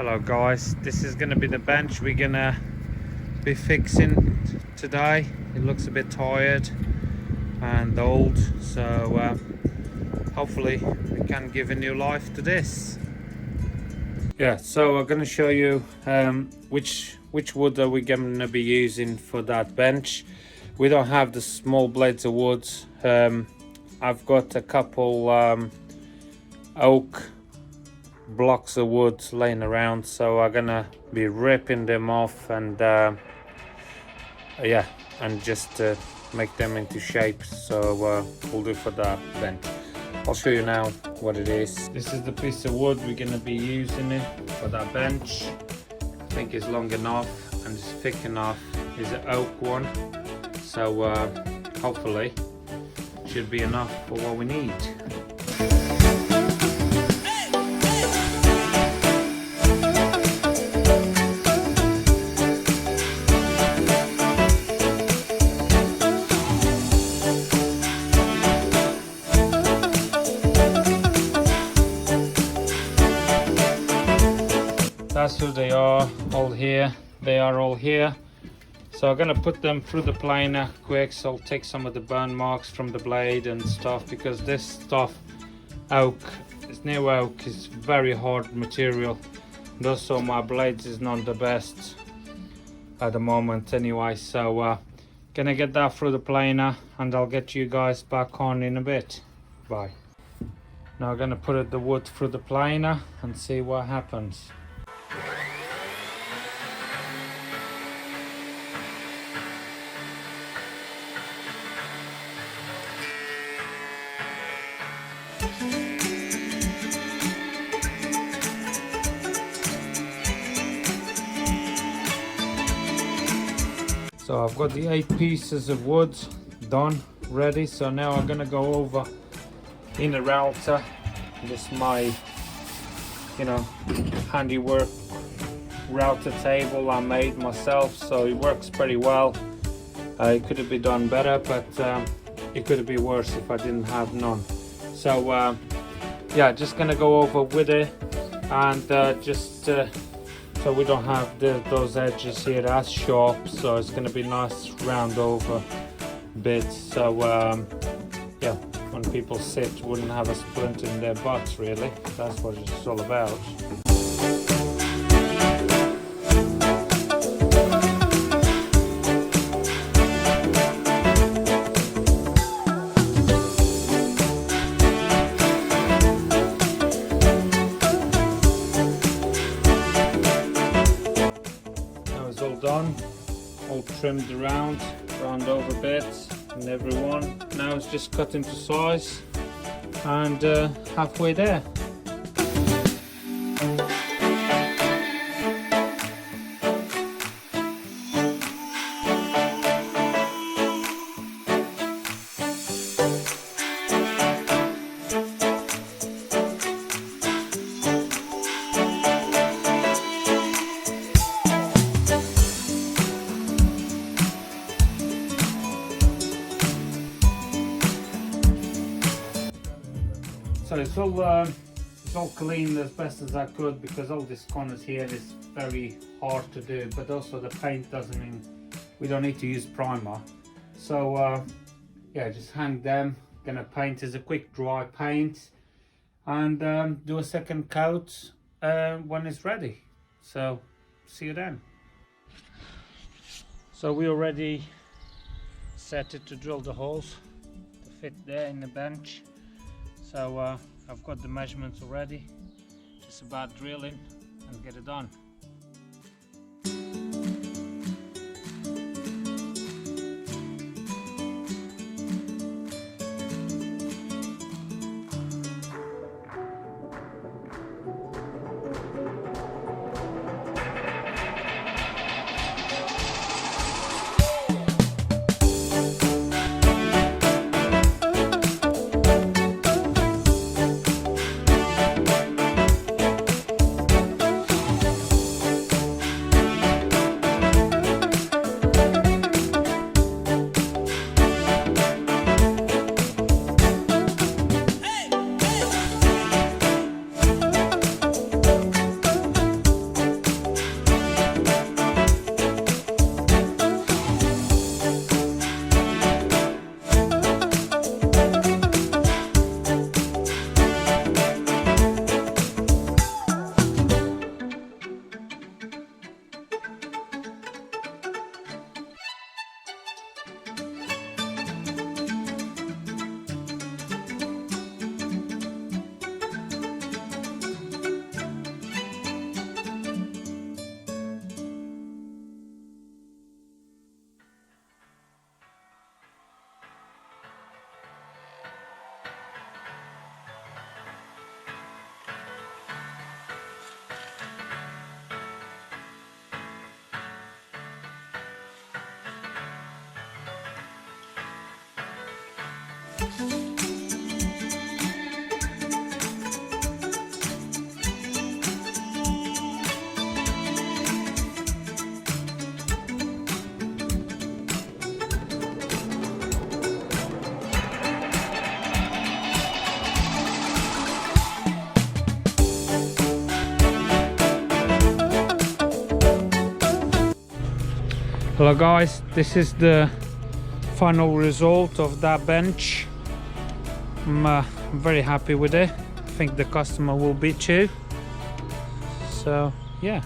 Hello guys, this is gonna be the bench we're gonna be fixing today. It looks a bit tired and old, so hopefully we can give a new life to this. Yeah, so I'm gonna show you which wood are we gonna be using for that bench. We don't have the small blades of wood. I've got a couple oak blocks of wood laying around, so I'm gonna be ripping them off and yeah, and just make them into shape. So we'll do for that bench. I'll show you now what it is. This is the piece of wood we're gonna be using it for that bench. I think it's long enough and it's thick enough. It's an oak one, so hopefully should be enough for what we need. That's who they are, all here. They are all here. So I'm gonna put them through the planer quick, so I'll take some of the burn marks from the blade and stuff, because this stuff, oak, it's new oak, is very hard material. And also my blades is not the best at the moment anyway, so gonna get that through the planer and I'll get you guys back on in a bit. Bye. Now I'm gonna put the wood through the planer and see what happens. So I've got the 8 pieces of wood done, ready. So now I'm gonna go over in a router. This is my, handiwork router table I made myself, so it works pretty well. It could have been done better, but it could have been worse if I didn't have none. So yeah, just gonna go over with it and just so we don't have those edges here as sharp, so it's gonna be nice round over bit, so yeah, when people sit wouldn't have a splint in their butts really. That's what it's all about. All done, all trimmed around over bits and everyone. Now it's just cut into size and halfway there. So it's all cleaned as best as I could, because all this corners here is very hard to do, but also the paint we don't need to use primer. So yeah, just hang them. Gonna paint as a quick dry paint and do a second coat when it's ready. So see you then. So we already set it to drill the holes to fit there in the bench. So I've got the measurements already, just about drilling and get it done. Hello guys, this is the final result of that bench. I'm very happy with it. I think the customer will be too. So yeah.